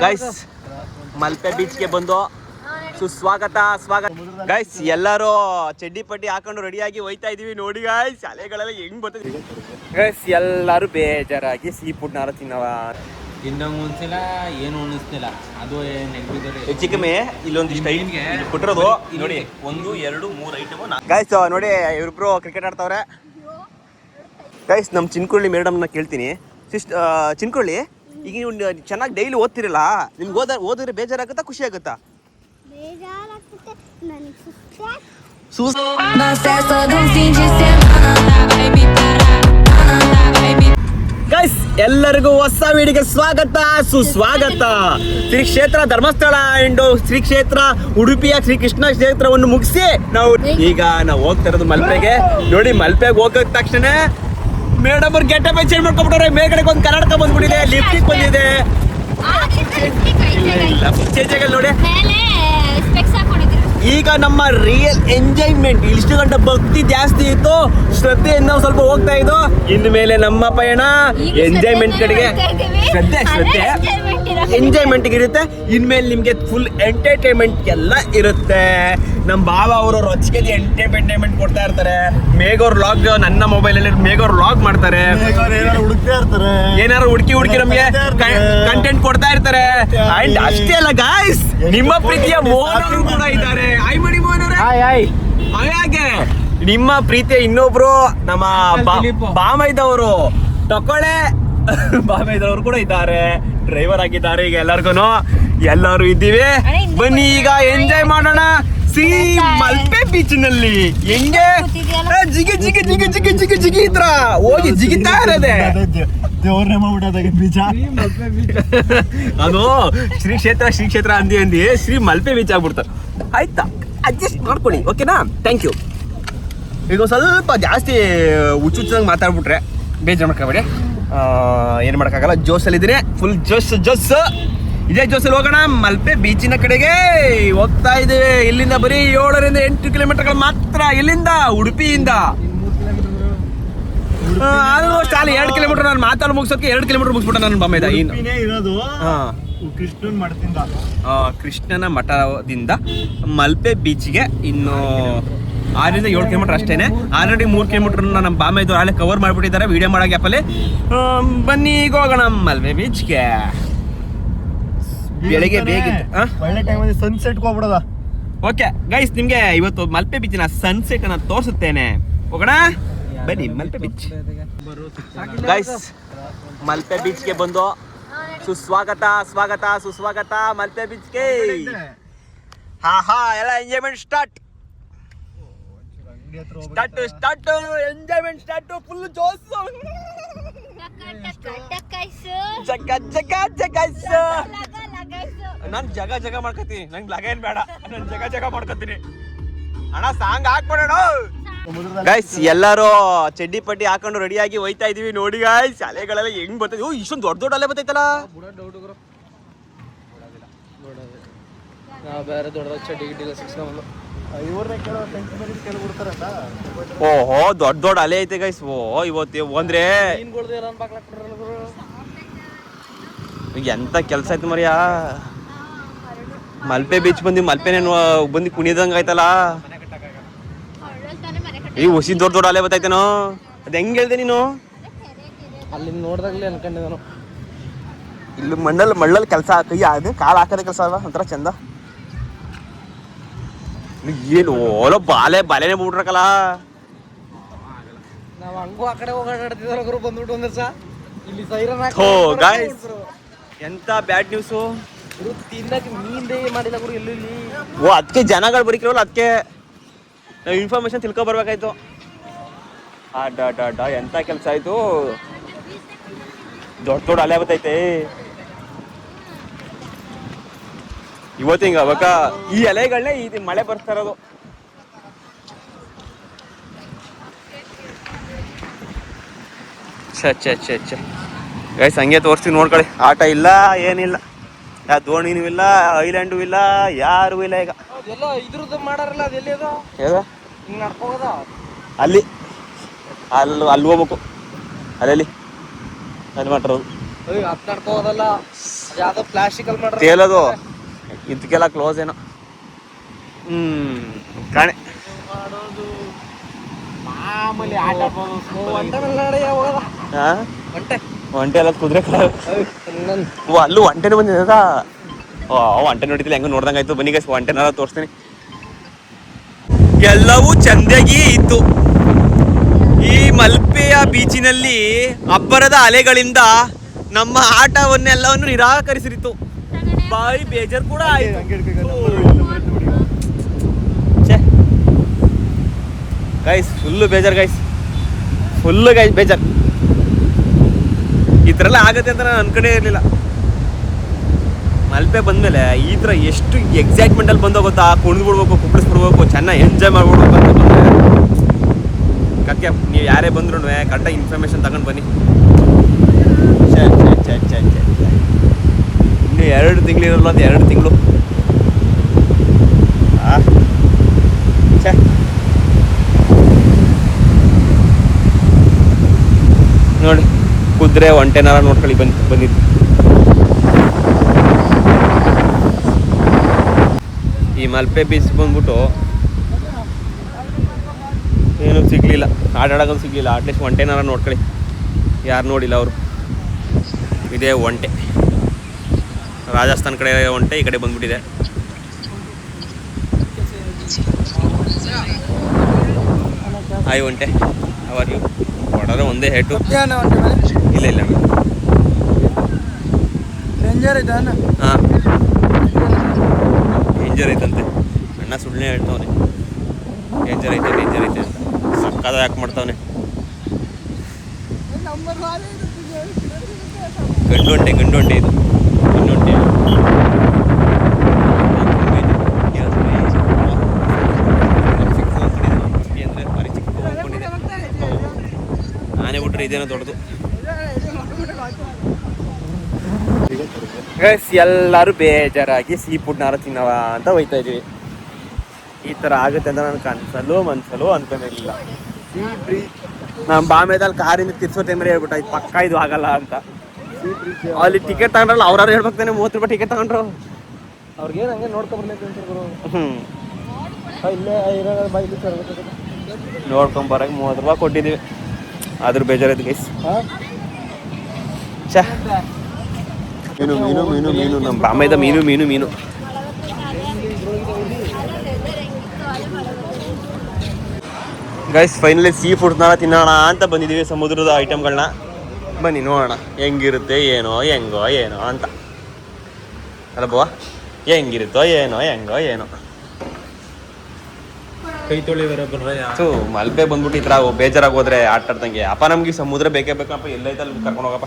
Guys Malpe ಬೀಚ್ಗೆ ಬಂದು ಸುಸ್ವಾಗತ guys. ಎಲ್ಲರೂ ಚಡ್ಡಿ ಪಟ್ಟಿ ಹಾಕೊಂಡು ರೆಡಿಯಾಗಿ ಹೋಯ್ತಾ ಇದೀವಿ ನೋಡಿ ಗೈಸ್. ಶಾಲೆಗಳೆಲ್ಲ ಹೆಂಗ್ ಬರ್ತದೆ ಗೈಸ್. ಎಲ್ಲರೂ ಬೇಜಾರಾಗಿ ಸೀ ಫುಡ್ ನಾರ ತಿನ್ನವ ತಿಂದಂಗೆ ಅನ್ಸಿಲ್ಲ, ಏನು ಅನ್ನಿಸ್ತಿಲ್ಲ. ಅದು ಹೆಚ್ಚು ಕಮ್ಮಿ ಇಲ್ಲೊಂದು ಸ್ಟೈಲ್ಗೆ ಕೊಟ್ಟಿರೋದು ನೋಡಿ. 1 2 3 ಐಟಮ್ ಗೈಸ್. ನೋಡಿ ಇವ್ರಿಬ್ರು ಕ್ರಿಕೆಟ್ ಆಡ್ತಾವ್ರೆ ಗೈಸ್. ನಮ್ಮ ಚಿನ್ಕೊಳ್ಳಿ ಮೇಡಮ್ನ ಕೇಳ್ತೀನಿ. ಚಿನ್ಕೊಳ್ಳಿ, ಈಗ ನೀವು ಚೆನ್ನಾಗಿ ಡೈಲಿ ಓದ್ತಿರಲ್ಲ, ನಿಮ್ಗೆ ಓದಿದ್ರೆ ಬೇಜಾರಾಗುತ್ತಾ ಖುಷಿ ಆಗುತ್ತಾ? ಗೈಸ್ ಎಲ್ಲರಿಗೂ ಹೊಸ ವಿಡಿಯೋಗೆ ಸ್ವಾಗತ ಸುಸ್ವಾಗತ. ಶ್ರೀ ಕ್ಷೇತ್ರ ಧರ್ಮಸ್ಥಳ ಅಂಡ್ ಶ್ರೀ ಕ್ಷೇತ್ರ ಉಡುಪಿಯ ಶ್ರೀ ಕೃಷ್ಣ ಕ್ಷೇತ್ರವನ್ನು ಮುಗಿಸಿ ಈಗ ನಾವು ಹೋಗ್ತಾ ಇರೋದು ಮಲ್ಪೆಗೆ. ನೋಡಿ ಮಲ್ಪೆಗೆ ಹೋಗಿದ ತಕ್ಷಣ ಮೇಡಮ್ ಅವ್ರು ಗೆಟಪ್ ಚೇಂಜ್ ಮಾಡ್ಕೊಂಡ್ಬಿಟ್ಟವ್ರೆ. ಮೇಲ್ಗಡೆ ಒಂದು ಕನ್ನಡಕ ಬಂದ್ಬಿಟ್ಟಿದೆ, ಲಿಪ್ಸ್ಟಿಕ್ ಬಂದಿದೆ. ನೋಡಿ ಈಗ ನಮ್ಮ ರಿಯಲ್ ಎಂಜಾಯ್ಮೆಂಟ್. ಇಷ್ಟು ಗಂಟೆ ಭಕ್ತಿ ಜಾಸ್ತಿ ಇತ್ತು, ಶ್ರದ್ಧೆಯಿಂದ ಸ್ವಲ್ಪ ಹೋಗ್ತಾ ಇದ್ದು. ಇನ್ನು ಮೇಲೆ ನಮ್ಮ ಪಯಣ ಎಂಜಾಯ್ಮೆಂಟ್ ಕಡೆಗೆ. ಶ್ರದ್ಧೆ ಎಂಜಾಯ್ಮೆಂಟ್ ಇರುತ್ತೆ. ಇನ್ಮೇಲೆ ನಿಮ್ಗೆ ಫುಲ್ ಎಂಟರ್ಟೈನ್ಮೆಂಟ್ ಎಲ್ಲ ಇರುತ್ತೆ. ನಮ್ಮ ಬಾವ ಅವರು ರೊಚ್ಚಿಗೆ ಎಂಟರ್ಟೈನ್ಮೆಂಟ್ ಕೊಡ್ತಾ ಇರ್ತಾರೆ. ಮೇಘವ್ರ ವ್ಲಾಗ್ ನನ್ನ ಮೊಬೈಲ್ ಅಲ್ಲಿ ಮೇಘವ್ರ ವ್ಲಾಗ್ ಮಾಡ್ತಾರೆ. ಏನಾರು ಹುಡುಕಿ ನಮ್ಗೆ ಕಂಟೆಂಟ್ ಕೊಡ್ತಾ ಇರ್ತಾರೆ. ಅಂಡ್ ಅಷ್ಟೇ ಅಲ್ಲ ಗಾಯ್ಸ್, ನಿಮ್ಮ ಪ್ರೀತಿಯ ಮೋಹನ್ ಅವರು ಕೂಡ ಇದ್ದಾರೆ. ಹಾಯ್ ಮಾಡಿ ಮೋಹನ್ ಅವರೇ. ಹಾಗೆ ನಿಮ್ಮ ಪ್ರೀತಿಯ ಇನ್ನೊಬ್ರು ನಮ್ಮ ಬಾಮೈದವರು ಟೊಕೊಳೆ ಬಾಮೈದವರು ಕೂಡ ಇದ್ದಾರೆ. ಡ್ರೈವರ್ ಆಗಿದ್ದಾರೆ. ಈಗ ಎಲ್ಲರೂ ಇದ್ದೀವಿ. ಬನ್ನಿ ಈಗ ಎಂಜಾಯ್ ಮಾಡೋಣ ಶ್ರೀ ಮಲ್ಪೆ ಬೀಚ್ ನಲ್ಲಿ. ಹೆಂಗೆ ಜಿಗಿ ಜಿಗಿ ಜಿಗಿ ಜಿಗಿ ಜಿಗಿ ಜಿಗಿ ಇದ್ರ ಹೋಗಿ ಜಿಗಿತಾ ಇರೋದೆ. ಅದು ಶ್ರೀ ಕ್ಷೇತ್ರ ಅಂದಿ ಶ್ರೀ ಮಲ್ಪೆ ಬೀಚ್ ಆಗ್ಬಿಡ್ತಾರೆ. ಆಯ್ತಾ, ಅಡ್ಜಸ್ಟ್ ಮಾಡ್ಕೊಳ್ಳಿ, ಓಕೆನಾ? Thank you. ಈಗ ಸ್ವಲ್ಪ ಜಾಸ್ತಿ ಹುಚ್ಚುಚ್ಚಂಗೆ ಮಾತಾಡ್ಬಿಟ್ರೆ ಬೇಜಾರು ಮಾಡ್ಕೊಬೇಡಿ. ಏನು ಮಾಡೋಕ್ಕಾಗಲ್ಲ, ಜೋಸಲ್ಲಿದ್ದೀನಿ, ಫುಲ್ ಜೋಸ್. ಇದೇ ಜೋಸಲ್ಲಿ ಹೋಗೋಣ. ಮಲ್ಪೆ ಬೀಚಿನ ಕಡೆಗೆ ಹೋಗ್ತಾ ಇದ್ದೇವೆ. ಇಲ್ಲಿಂದ ಬರೀ 7 ರಿಂದ 8 ಕಿಲೋಮೀಟರ್ಗಳು ಮಾತ್ರ. ಇಲ್ಲಿಂದ ಉಡುಪಿಯಿಂದ ಆಲ್ಮೋಸ್ಟ್ ಅಲ್ಲಿ 2 ಕಿಲೋಮೀಟರ್. ನಾನು ಮಾತಾಡಿ ಮುಗಿಸೋಕೆ 2 ಕಿಲೋಮೀಟರ್ ಮುಗಿಸ್ಬಿಟ್ಟ ನನ್ನ ಬೊಮ್ಮೆದ. ಕೃಷ್ಣನ ಮಠದಿಂದ ಮಲ್ಪೆ ಬೀಚ್ಗೆ ಇನ್ನು 6 ರಿಂದ 7 ಕಿಲೋಮೀಟರ್ ಅಷ್ಟೇನೆ. ಆಲ್ರೆಡಿ 3 ಕಿಲೋಮೀಟರ್ ನಮ್ಮ ಬಾಮೈದು ಅಲ್ಲೇ ಕವರ್ ಮಾಡಿಬಿಟ್ಟಿದ್ದಾರೆ ವಿಡಿಯೋ ಮಾಡೋ ಗ್ಯಾಪಲ್ಲಿ. ಬನ್ನಿ ಈಗ ಹೋಗೋಣ ಮಲ್ಪೆ ಬೀಚ್ಗೆ. ಬೆಳಿಗ್ಗೆ ಬೇಗ ಒಳ್ಳೆ ಟೈಮಲ್ಲಿ ಸನ್ಸೆಟ್ ಹೋಗ್ಬಿಡೋದ. ಓಕೆ ಗೈಸ್, ನಿಮ್ಗೆ ಇವತ್ತು ಮಲ್ಪೆ ಬೀಚಿನ ಸನ್ಸೆಟ್ ಅನ್ನ ತೋರಿಸುತ್ತೇನೆ. ಹೋಗೋಣ ಬನ್ನಿ ಮಲ್ಪೆ ಬೀಚ್. ಗೈಸ್ ಮಲ್ಪೆ ಬೀಚ್ಗೆ ಬಂದು ಸುಸ್ವಾಗತ ಮಲ್ಪೆ ಬೀಚ್ಗೆ. ಎಲ್ಲ enjoyment start enjoyment start. Full Jose. ನಾನು ಜಗ ಮಾಡ್ಕೊತೀನಿ. ನಂಗೆ ಲಗ ಏನ್ ಬೇಡ, ನಾನು ಜಗ ಮಾಡ್ಕೊತೀನಿ. ಅಣ್ಣ ಸಾಂಗ್ ಹಾಕ್ಬಿಡೋಣ. ಗೈಸ್ ಎಲ್ಲರೂ ಚಡ್ಡಿ ಪಟ್ಟಿ ಹಾಕೊಂಡು ರೆಡಿಯಾಗಿ ಹೋಯ್ತಾ ಇದೀವಿ ನೋಡಿ ಗೈಸ್. ಶಾಲೆಗಳೆಲ್ಲ ಹೆಂಗ್ ಬರ್ತದೆ. ಇಷ್ಟೊಂದು ದೊಡ್ಡ ಅಲೆ ಬರ್ತೈತಲ್ಲ. ಓಹೋ ದೊಡ್ಡ ಅಲೆ ಐತೆ ಗೈಸ್. ಇವತ್ತು ಅಂದ್ರೆ ಎಂತ ಕೆಲ್ಸ ಆಯ್ತು ಮರಿಯಾ. ಮಲ್ಪೆ ಬೀಚ್ ಮಲ್ಪೆನೇ ಬಂದು ಕುಣಿದಂಗ ಆಯ್ತಲ್ಲ. ಈ ಹೊಸಿ ದೊಡ್ಡ ಅಲೆ ಬತ್ತೈತೇನೋ. ಅದ್ ಹೆಂಗ್ ಹೇಳ್ದೆ ನೀನು? ಅಲ್ಲಿ ನೋಡ್ದಾಗ್ಲೇ ಅನ್ಕೊಂಡೆ ನಾನು. ಇಲ್ಲಿ ಮಣ್ಣಲ್ಲಿ ಕೆಲಸ ಕೈ ಅದು ಕಾಲು ಹಾಕೋದೇ ಕೆಲಸ ಅಲ್ವಾ, ಒಂಥರ ಚಂದ. ಏನು ಓಲೋ ಬಾಲೆನೇ ಬಿಟ್ರಕಲ್ಲ. ನಾವು ಹಂಗೂ ಆ ಕಡೆ ಹೋಗಾಡ್ತಿದ್ರು ಬಂದ್ಬಿಟ್ಟು ಒಂದ್ ದಿವಸ ಇಲ್ಲಿ ಸೈರನ್. ಗಾಯ್ಸ್ ಎಂತ ಬ್ಯಾಡ್ ನ್ಯೂಸು. ತಿನ್ನಕ್ಕೆ ಮೀನ್ದೇ ಮಾಡಿಲ್ಲ ಗುರು ಎಲ್ಲೆಲ್ಲಿ. ಅದಕ್ಕೆ ಜನಗಳು ಬರೀಕಿರೋಲ್ಲ. ಅದಕ್ಕೆ ನಾವು ಇನ್ಫಾರ್ಮೇಶನ್ ತಿಳ್ಕೊ ಬರ್ಬೇಕಾಯ್ತು. ಎಂತ ಕೆಲಸ ಆಯ್ತು. ದೊಡ್ಡ ಅಲೆ ಬತ್ತೈತೆ ಇವತ್ತು. ಹಿಂಗ ಅವಾಗ ಈ ಅಲೆಗಳನ್ನೇ ಈ ಮಳೆ ಬರ್ತಾ ಇರೋದು. ಛೆ ಗೈಸ್ ಹಂಗೆ ತೋರಿಸ್ತೀವಿ ನೋಡ್ಕೊಳ್ಳಿ. ಆಟ ಇಲ್ಲ, ಏನಿಲ್ಲ, ಯಾವ ದೋಣಿನೂ ಇಲ್ಲ, ಐಲ್ಯಾಂಡು ಇಲ್ಲ, ಯಾರು ಇಲ್ಲ. ಈಗ ಇದ್ರದ್ದು ಮಾಡಾರಲ್ಲ, ಅದೆಲ್ಲಿ ಅದು ಹಿಂಗೆ ನಡ್ಕೋದ ಅಲ್ಲಿ ಹೋಗ್ಬೇಕು. ಅಲ್ಲಿ ಮಾಡ್ತಿರೋದು ನಡ್ಕೋದಲ್ಲ. ಯಾವ್ದೋ ಪ್ಲಾಸ್ಟಿಕ್ ಅಲ್ಲಿ ಮಾಡ್ರೆ ತೇಲೋದು ಇದಕ್ಕೆಲ್ಲ ಕ್ಲೋಸ್ ಏನೋ ಕಾಣೆ ಮಾಡೋದು ಮಾಮೂಲಿ ಆಟ ಒಂಟೆ ಮೇಲೆ ನಡೆ ಹೋಗದ ಒಂಟೆ ಒಂಟೆ ಎಲ್ಲ ಕುದುರೆ ಓ ಅಲ್ಲೂ ಒಂಟೆನೂ ಬಂದಿದ ಒಂಟೆ ನೋಡಿದ್ದಿಲ್ಲ ಹೆಂಗ ನೋಡ್ದಂಗಾಯ್ತು ಬನ್ನಿ ಗೈಸ್ ಒಂಟೆನೆಲ್ಲ ತೋರಿಸ್ತೀನಿ ಎಲ್ಲವೂ ಚಂದಾಗಿ ಇತ್ತು ಈ ಮಲ್ಪೆಯ ಬೀಚಿನಲ್ಲಿ ಅಬ್ಬರದ ಅಲೆಗಳಿಂದ ನಮ್ಮ ಆಟವನ್ನೆಲ್ಲವನ್ನು ನಿರಾಕರಿಸಿರಿತು ಬಾರಿ ಬೇಜಾರು ಕೂಡ ಆಯ್ತು ಗೈಸ್ ಫುಲ್ಲು ಬೇಜಾರು ಗೈಸ್ ಫುಲ್ಲು ಗೈಸ್ ಬೇಜಾರು ಈ ಥರ ಎಲ್ಲ ಆಗತ್ತೆ ಅಂತ ನಾನು ಅನ್ಕೊಂಡೇ ಇರಲಿಲ್ಲ ಮಲ್ಪೆ ಬಂದಮೇಲೆ ಈ ಥರ ಎಷ್ಟು ಎಕ್ಸೈಟ್ಮೆಂಟಲ್ಲಿ ಬಂದೋ ಗೊತ್ತಾ ಕುಣಿದು ಬಿಡ್ಬೇಕು ಕುಪ್ಪಳಿಸ್ಬಿಡ್ಬೇಕು ಚೆನ್ನಾಗಿ ಎಂಜಾಯ್ ಮಾಡ್ಬಿಡ್ಬೇಕು ಅಂತ ಬಂದರೆ ಕಕ್ಕೆ ನೀವು ಯಾರೇ ಬಂದ್ರು ಕರೆಕ್ಟಾಗಿ ಇನ್ಫಾರ್ಮೇಷನ್ ತಗೊಂಡು ಬನ್ನಿ ಇನ್ನು 2 ತಿಂಗಳು ಇರಲ್ಲ ಅದು 2 ತಿಂಗಳು ನೋಡಿ ಕುದುರೆ ಒಂಟೆನಾರ ನೋಡ್ಕೊಳ್ಳಿ ಬಂದಿದ್ದು ಈ ಮಲ್ಪೆ ಬೀಚ್ ಬಂದ್ಬಿಟ್ಟು ಏನೂ ಸಿಗ್ಲಿಲ್ಲ ಆಟಾಡೋದು ಸಿಗ್ಲಿಲ್ಲ ಅಟ್ಲೀಸ್ಟ್ ಒಂಟೆನಾರ ನೋಡ್ಕೊಳ್ಳಿ ಯಾರು ನೋಡಿಲ್ಲ ಅವರು ಇದೇ ಒಂಟೆ ರಾಜಸ್ಥಾನ್ ಕಡೆ ಒಂಟೆ ಈ ಕಡೆ ಬಂದ್ಬಿಟ್ಟಿದೆ ಹಾಯ್ ಒಂಟೆ ಅವರ್ ಯು ಹೊಡೆದ್ರೆ ಒಂದೇ ಹೇಟು ಇಲ್ಲ ಇಲ್ಲ ಹಾಂ ಡೇಂಜರ್ ಐತಂತೆ ಅಣ್ಣ ಸುಳ್ಳೆ ಹೇಳ್ತಾವನೆ ಡೇಂಜರ್ ಐತೆ ಅಂತ ಸಕ್ಕದ ಯಾಕೆ ಮಾಡ್ತಾವನೆ ಗಂಡು ಒಂಟೆ ಇದು ಗಂಡು ಒಂಟೆ ಅಂದರೆ ಭಾರಿ ಚಿಕ್ಕ ಹೋಗ್ಕೊಂಡಿದೆ ಆನೆ ಬಿಟ್ರೆ ಇದೇನೋ ದೊಡ್ಡದು ಗೈಸ್ ಎಲ್ಲರೂ ಬೇಜಾರಾಗಿ ಸೀ ಫುಡ್ನಾರ ತಿನ್ನವ ಅಂತ ಹೋಯ್ತಾ ಇದೀವಿ ಈ ಥರ ಆಗುತ್ತೆ ಅಂತ ನಾನು ಮನ್ಸಲ್ಲೂ ಅನ್ಕೊಂಡಿರಲಿಲ್ಲ ನಮ್ಮ ಬಾಮೇದಲ್ಲಿ ಕಾರಿಂದ ತಿರ್ಸೋ ಟೈಮಲ್ಲಿ ಹೇಳ್ಬಿಟ್ಟ ಇದು ಪಕ್ಕ ಇದು ಆಗಲ್ಲ ಅಂತ ಅಲ್ಲಿ ಟಿಕೆಟ್ ತಗೊಂಡ್ರಲ್ಲ ಅವ್ರು ಹೇಳ್ಬೇಕು ತಾನೆ 30 ರೂಪಾಯಿ ಟಿಕೆಟ್ ತಗೊಂಡ್ರು ಅವ್ರಿಗೇನು ಹಂಗೆ ನೋಡ್ಕೊಂಬರ್ಲಿಕ್ಕೆ ನೋಡ್ಕೊಂಬರಕ್ಕೆ 30 ರೂಪಾಯಿ ಕೊಟ್ಟಿದ್ದೀವಿ ಆದ್ರೂ ಬೇಜಾರೈತೆ ಗೈಸ್ ಮೀನು ನಮ್ಮ ಬಾಮೇದ ಮೀನು ಗೈಸ್ ಫೈನಲಿ ಸೀ ಫುಡ್ನ ತಿನ್ನೋಣ ಅಂತ ಬಂದಿದ್ದೀವಿ ಸಮುದ್ರದ ಐಟಮ್ಗಳನ್ನ ಬನ್ನಿ ನೋಡೋಣ ಹೆಂಗಿರುತ್ತೆ ಏನೋ ಅಂತ ಅಲ್ಲ ಬವ್ವ ಹೆಂಗಿರುತ್ತೋ ಏನೋ ಕೈ ತೊಳಿದಾರೆ ಮಲ್ಪೆ ಬಂದ್ಬಿಟ್ಟು ಈ ಥರ ಬೇಜಾರಾಗಿ ಹೋದ್ರೆ ಆಟಾಡ್ದಂಗೆ ಅಪ್ಪ ನಮ್ಗೆ ಸಮುದ್ರ ಬೇಕೇ ಬೇಕಪ್ಪ ಎಲ್ಲೈತೆ ಅಲ್ಲಿ ಕರ್ಕೊಂಡು ಹೋಗಪ್ಪ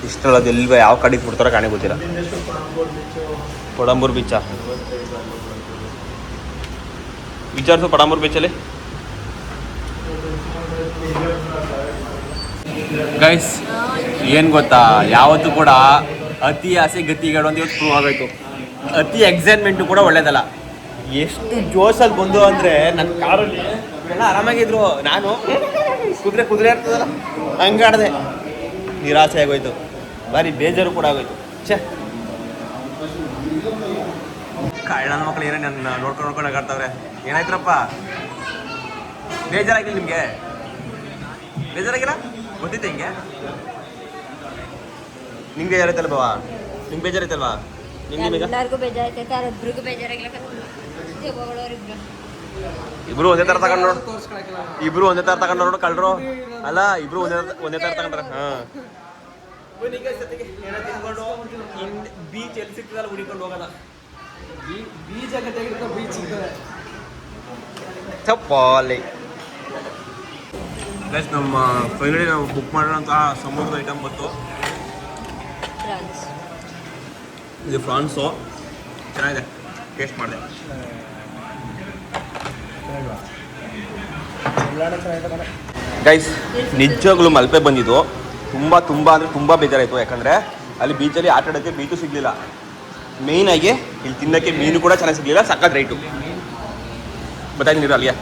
ಇಷ್ಟರದ್ದು ಎಲ್ಲಿ ಯಾವ ಕಡೆಗೆ ಬಿಡ್ತಾರೋ ಕಾಣೆ ಗೊತ್ತಿಲ್ಲ ಪಡಂಬೂರು ಬೀಚಾ ವಿಚಾರಿಸು ಪಡಂಬೂರು ಬೀಚಲ್ಲಿ ಗೈಸ್ ಏನು ಗೊತ್ತಾ ಯಾವತ್ತೂ ಕೂಡ ಅತಿ ಆಸೆ ಗತಿಗಳು ಅಂತ ಇವತ್ತು ಪ್ರೂವ್ ಆಗೋಯ್ತು ಅತಿ ಎಕ್ಸೈಟ್ಮೆಂಟು ಕೂಡ ಒಳ್ಳೇದಲ್ಲ ಎಷ್ಟು ಜೋಶಲ್ಲಿ ಬಂದು ಅಂದರೆ ನನ್ನ ಕಾರಲ್ಲಿ ಎಲ್ಲ ಆರಾಮಾಗಿದ್ರು ನಾನು ಕುದುರೆ ಇರ್ತದಲ್ಲ ಹಂಗಾಡ್ದೆ ನಿರಾಸೆ ಆಗೋಯ್ತು ಭಾರಿ ಬೇಜಾರು ಕೂಡ ಆಗೋಯ್ತು ನನ್ನ ಮಕ್ಕಳು ಏನೇ ನನ್ನ ನೋಡ್ಕೊಂಡು ಆಗಾಡ್ತಾವ್ರೆ ಏನಾಯ್ತ್ರಪ್ಪ ಬೇಜಾರಾಗಿಲ್ಲ ನಿಮಗೆ ಬೇಜಾರಾಗಿಲ್ಲ ಗೊತ್ತಿತ್ತು ಹಿಂಗೆ ನಿಂಗೆ ಬೇಜಾರೈತಲ್ಲ ಬಾವಾ ನಿಂಗೆ ಬೇಜಾರೈತಲ್ವಾ ಎಲ್ಲರಿಗೂ ಬೇಜಾರೈತೈತೆ ಅವ್ರಿಬ್ರಿಗೂ ಬೇಜಾರಾಗಿಲ್ಲ ಇಬ್ರು ಒಂದೇ ತರ ತಗೊಂಡ್ರು ನೋಡು ಕಳ್ರು ಅಲ್ಲ ಇಬ್ರು ಒಂದೇ ತರ ತಗೊಂಡ್ರ ಬೀಚ್ ಎಲ್ಲಿ ಸಿಗ್ತದಲ್ಲ ಹುಡಿಕೊಂಡು ಹೋಗೋದ ಬೀಚ್ ಸಿಗ್ತದೆ ಚಪ್ಪಾಲಿ ಗೈಸ್ ನಮ್ಮ ಫೈನಲಿ ನಾವು ಬುಕ್ ಮಾಡಿರೋಂತಹ ಸಮುದ್ರದ ಐಟಮ್ ಬಂತು ಇದು ಫ್ರಾನ್ಸು ಚೆನ್ನಾಗಿದೆ ಟೇಸ್ಟ್ ಮಾಡಿದೆ ಗೈಸ್ ನಿಜವಾಗ್ಲೂ ಮಲ್ಪೆ ಬಂದಿದ್ದು ತುಂಬ ಅಂದರೆ ತುಂಬ ಬೇಜಾರಾಯಿತು ಯಾಕಂದರೆ ಅಲ್ಲಿ ಬೀಚಲ್ಲಿ ಆಟ ಆಡೋಕ್ಕೆ ಬೀಚು ಸಿಗಲಿಲ್ಲ ಮೇಯ್ನಾಗಿ ಇಲ್ಲಿ ತಿನ್ನೋಕ್ಕೆ ಮೀನು ಕೂಡ ಚೆನ್ನಾಗಿ ಸಿಗಲಿಲ್ಲ ಸಕ್ಕತ್ ರೈಟು ಬತ್ತಾಯಿದ್ದೀನಿ ಅಲ್ಲಿಗೆ.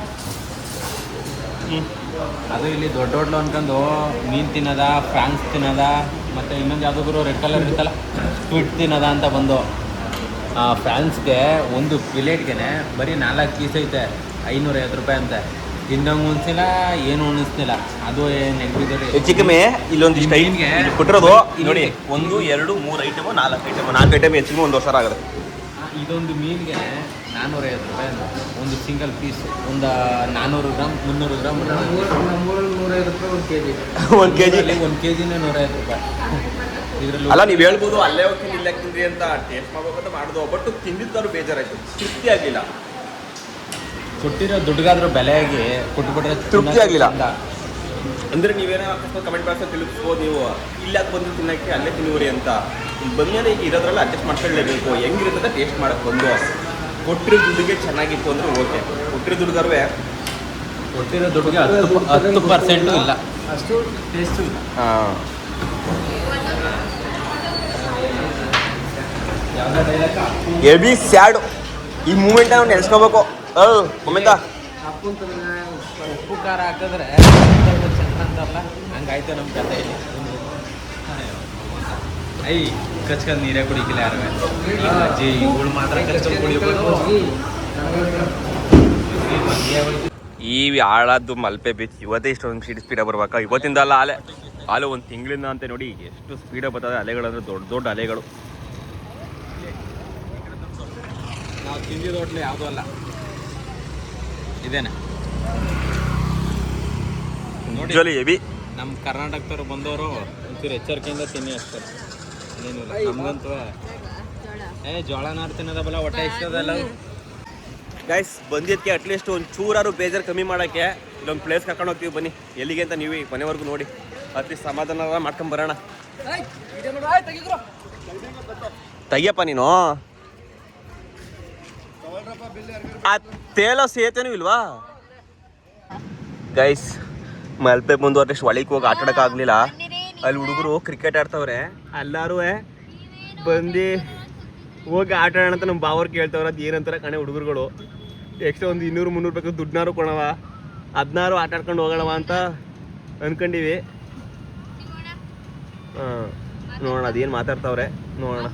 ಅದು ಇಲ್ಲಿ ದೊಡ್ಡ ಹೋಟ್ಲು ಅನ್ಕೊಂಡು ಮೀನು ತಿನ್ನೋದ, ಫ್ರಾನ್ಸ್ ತಿನ್ನೋದ, ಮತ್ತು ಇನ್ನೊಂದು ಯಾವುದಾದ್ರು ರೆಡ್ ಕಲರ್ ಇರುತ್ತಲ್ಲ ಸ್ವೀಟ್ ತಿನ್ನೋದ ಅಂತ ಬಂದು ಫ್ರಾನ್ಸ್ಗೆ ಒಂದು ಪ್ಲೇಟ್ಗೆ ಬರೀ 4 ಪೀಸ್ ಐತೆ, 550 ರೂಪಾಯಿ ಅಂತೆ. ತಿನ್ನಂಗೆ ಅನಿಸಿಲ್ಲ, ಏನು ಅನ್ನಿಸ್ತಿಲ್ಲ. ಅದು ನೆನಪಿದ್ರೆ ಹೆಚ್ಚು ಕಮ್ಮಿ ಇಲ್ಲೊಂದು ಇಷ್ಟು ಮೀನ್ಗೆ ಕೊಟ್ಟಿರೋದು ನೋಡಿ, 1 2 3 ಐಟಮು 4 ಐಟಮ್ ಹೆಚ್ಚು ಕಮ್ಮಿ 1,000 ಆಗುತ್ತೆ. ಇದೊಂದು ಮೀನಿಗೆ 450 ರೂಪಾಯಿ ಅಂತ ಒಂದು ಸಿಂಗಲ್ ಪೀಸ್. ಒಂದು 400 ಗ್ರಾಮ್ 300 ಗ್ರಾಮ್ ನಮ್ಮೂರಲ್ಲಿ 150 ರೂಪಾಯಿ ಒಂದು ಕೆಜಿ. 1 kg ಅಲ್ಲಿ 1 kgನೇ 150 ರೂಪಾಯಿ. ಇದರಲ್ಲಿ ಅಲ್ಲ, ನೀವು ಹೇಳ್ಬೋದು ಅಲ್ಲೇ ಹೋಗಿ ಇಲ್ಲ ತಿಂದ್ರಿ ಅಂತ, ಟೇಸ್ಟ್ ಮಾಡ್ಬೇಕಂತ ಮಾಡಿದ್ವು. ಬಟ್ ತಿಂದಿದ್ದಾರು ಬೇಜಾರಾಯ್ತು, ತೃಪ್ತಿ ಆಗಲಿಲ್ಲ. ಕೊಟ್ಟಿರೋ ದುಡ್ಡುಗಾದ್ರೂ ಬೆಲೆಯಾಗಿ ಕೊಟ್ಬಿಟ್ರೆ ತೃಪ್ತಿ ಆಗಲಿಲ್ಲ. ಅಂದರೆ ನೀವೇನೋ ಅಕಸ್ಮಾತ್ ಕಮೆಂಟ್ ಬಾಕ್ಸಲ್ಲಿ ತಿಳಿಸ್ಬೋದು, ನೀವು ಇಲ್ಲ ಬಂದು ತಿನ್ನೋಕ್ಕೆ ಅಲ್ಲೇ ತಿನ್ನಿವ್ರಿ ಅಂತ. ಇಲ್ಲಿ ಬಂದ್ಮೇಲೆ ಈಗ ಇರೋದ್ರಲ್ಲಿ ಅಡ್ಜಸ್ಟ್ ಮಾಡ್ಕೊಳ್ಳೇಬೇಕು. ಹೆಂಗಿರುತ್ತೆ ಟೇಸ್ಟ್ ಮಾಡೋಕ್ಕೆ ಬಂದು ಕೊಟ್ಟಿರೋ ದುಡ್ಡಿಗೆ ಚೆನ್ನಾಗಿತ್ತು ಅಂದರೆ ಓಕೆ. ಕೊಟ್ಟಿರೋ ದುಡ್ಡುಗಾರುವೆ ಕೊಟ್ಟಿರೋ ದುಡ್ಡಿಗೆ 10% ಇಲ್ಲ, ಅಷ್ಟು ಟೇಸ್ಟು ಇಲ್ಲ. ಹಾಂ, ಹೆವಿ ಸ್ಯಾಡು ಈ ಮೂಮೆಂಟ್ ನಾವು ನೆನೆಸ್ಕೋಬೇಕು. ಮೊಮೆಂಟ ಉಪ್ಪು ಖಾರ ಹಾಕಿದ್ರೆ ಚೆನ್ನ ಅಂತಾರಲ್ಲ, ಹಂಗಾಯ್ತು ನಮ್ಮ ಕತೆ ಇಲ್ಲಿ. ಕಚ್ಕೊಂಡು ನೀರೇ ಕುಡಿಕಿಲ್ಲ ಯಾರು ಅಜ್ಜಿ, ಇವಳು ಮಾತ್ರ ಕಚ್ಕೊಂಡು ಕುಡಿಬೇಕು. ಈ ಆಳದ್ದು ಮಲ್ಪೆ ಬೀಚ್ ಇವತ್ತೇ ಇಷ್ಟೊಂದು ಸ್ಪೀಡಾಗಿ ಬರ್ಬೇಕಾ? ಇವತ್ತಿಂದ ಅಲ್ಲ, ಆಲೆ 1 ತಿಂಗಳಿಂದ ಅಂತ ನೋಡಿ ಎಷ್ಟು ಸ್ಪೀಡಾಗಿ ಬರ್ತದೆ ಅಲೆಗಳಂದ್ರೆ, ದೊಡ್ಡ ದೊಡ್ಡ ಅಲೆಗಳು. ನಾವು ತಿಂದಿದ ಹೋಟ್ಲು ಯಾವುದೂ ಅಲ್ಲ, ಇದೇನೆ ನೋಡಿ. ಹೆವಿ ನಮ್ಮ ಕರ್ನಾಟಕದವ್ರು ಬಂದವರು ಒಂಚೂರು ಎಚ್ಚರಿಕೆಯಿಂದ ತಿನ್ನಿ ಅಷ್ಟೇ, ಏನಿಲ್ಲ. ನಮ್ಗಂತೂ ಜೋಳನಾರು ತಿನ್ನೋದ ಬಲ್ಲ, ಹೊಟ್ಟೆ ಇಷ್ಟದಲ್ಲ. ಗೈಸ್, ಬಂದಿದ್ದಕ್ಕೆ ಅಟ್ಲೀಸ್ಟ್ ಒಂದು ಚೂರಾರು ಬೇಜಾರು ಕಮ್ಮಿ ಮಾಡೋಕ್ಕೆ ಇಲ್ಲೊಂದು ಪ್ಲೇಸ್ ಕರ್ಕೊಂಡು ಹೋಗ್ತೀವಿ. ಬನ್ನಿ, ಎಲ್ಲಿಗೆ ಅಂತ ನೀವು ಕೊನೆವರೆಗೂ ನೋಡಿ, ಅಟ್ಲೀಸ್ಟ್ ಸಮಾಧಾನ ಮಾಡ್ಕೊಂಬರೋಣ. ತೆಗಿಯಪ್ಪ ನೀನು. ಆ ತೇಲೋ ಸೇತೇನೂ ಇಲ್ವಾ ಗೈಸ್? ಮಲ್ಪೆ ಬಂದು ಅಟ್ಲೀಸ್ಟ್ ಒಳಗೆ ಹೋಗಿ ಆಟ ಆಡೋಕ್ಕಾಗಲಿಲ್ಲ. ಅಲ್ಲಿ ಹುಡುಗರು ಕ್ರಿಕೆಟ್ ಆಡ್ತವ್ರೆ. ಎಲ್ಲರೂ ಬಂದು ಹೋಗಿ ಆಟ ಆಡೋಣ ಅಂತ ನಮ್ಮ ಬಾವ್ರು ಕೇಳ್ತವ್ರೆ. ಅದು ಏನಂತಾರೆ ಕಣೆ ಹುಡುಗರುಗಳು, ಎಕ್ಸ್ಟ್ರಾ ಒಂದು 200-300 ಬೇಕು ದುಡ್ಡನ್ನಾರು ಕೊಡವ, ಅದನ್ನಾರು ಆಟ ಆಡ್ಕೊಂಡು ಹೋಗೋಣವ ಅಂತ ಅನ್ಕೊಂಡಿವಿ. ಹಾಂ, ನೋಡೋಣ ಅದೇನು ಮಾತಾಡ್ತವ್ರೆ, ನೋಡೋಣ.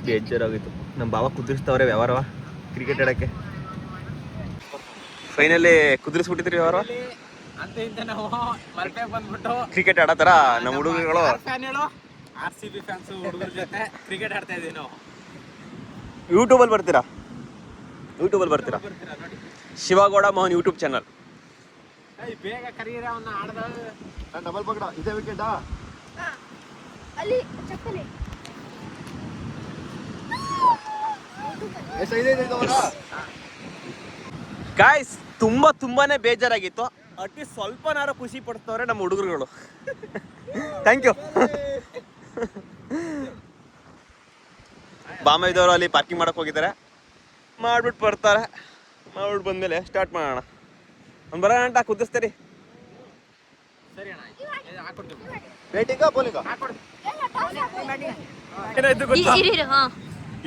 ಬೇಜಾರಾಗಿತ್ತು. ನಮ್ಮ ಬಾವ ಕುದುರಿಸ್ತವ್ರೆ ವ್ಯವಹಾರವ ಕ್ರಿಕೆಟ್ ಆಡೋಕ್ಕೆ. ಫೈನಲಿ ಕುದುರಿಸ್ಬಿಟ್ಟಿದ್ರಿ ವ್ಯವಹಾರ ಅಂತ ಇಂತ ನಾವು ಮಲ್ಪೆ ಬಂದ್ಬಿಟ್ಟು ಕ್ರಿಕೆಟ್ ಆಡೋತರ ನಮ್ಮ ಹುಡುಗರುಗಳು RCB ಫ್ಯಾನ್ಸ್ ಹುಡುಗರ ಜೊತೆ ಕ್ರಿಕೆಟ್ ಆಡ್ತಾ ಇದೀವಿ ನಾವು. ಯೂಟ್ಯೂಬಲ್ಲಿ ಬರ್ತೀರಾ ನೋಡಿ. Shivagowda Mohan YouTube channel. ಬೇಗ ಕರೀರ ಅವನ್ನ ಆಡ್ದ ಡಬಲ್ ಪಕಡ ಇದೇ ವಿಕೆಟ್ ಅಲ್ಲಿ ಚಕ್ಕಲಿ ಗಾಯ್ಸ್, ತುಂಬಾನೇ ಬೇಜಾರಾಗಿತ್ತು. ಅಟ್ಲೀಸ್ಟ್ ಸ್ವಲ್ಪನಾರು ಖುಷಿ ಪಡ್ತವ್ರೆ ನಮ್ಮ ಹುಡುಗರುಗಳು. Thank you. ಬಾಂಬೆದವರು ಅಲ್ಲಿ ಪಾರ್ಕಿಂಗ್ ಮಾಡಕ್ಕೆ ಹೋಗಿದ್ದಾರೆ, ಮಾಡ್ಬಿಟ್ಟು ಬರ್ತಾರೆ. ಮಾಡ್ಬಿಟ್ಟು ಬಂದಮೇಲೆ ಸ್ಟಾರ್ಟ್ ಮಾಡೋಣ. ಒಂದು ಬರೋಣ ಅಂತ ಕುದಿಸ್ತೀರಿ. ಸರಿ ಅಣ್ಣ, ಹಾಕೊಡ್ತೀವಿ. ಬ್ಯಾಟಿಂಗಾ ಬೌಲಿಂಗಾ?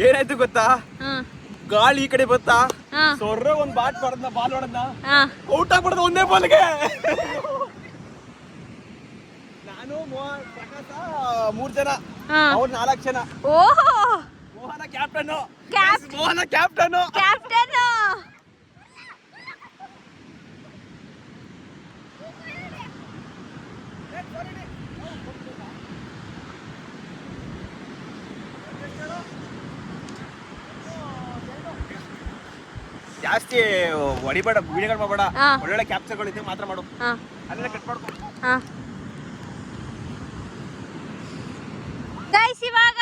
ಏನಾಯ್ತು ಗೊತ್ತಾ? ಗಾಳಿ ಈ ಕಡೆ ಬತ್ತಾ, ಸೊರ್ರೆ ಒಂದು ಬಾಲ್ ಹೊಡೆದ್ನ, ಔಟ್ ಆಗ್ಬಿಡ್ದ ಒಂದೇ ಬಾಲ್ಗೆ. ನಾನು ಪ್ರಕಾಶ 3 ಜನ, ಅವ್ರು 4 ಜನ. ಮೋಹನ ಕ್ಯಾಪ್ಟನ್. ಜಾಸ್ತಿ ಹೊಡಿಬೇಡ, ವಿಡಿಯೋಗಳು ಮಾಡಬೇಡ. ಒಳ್ಳೊಳ್ಳೆ ಕ್ಯಾಪ್ಚರ್ಗಳು ಇದ್ದೆ ಮಾತ್ರ ಮಾಡು. ಅಲ್ಲೆಲ್ಲ ಕಟ್ ಮಾಡ್ಕೊ. ಗೈಸ್, ಇವಾಗ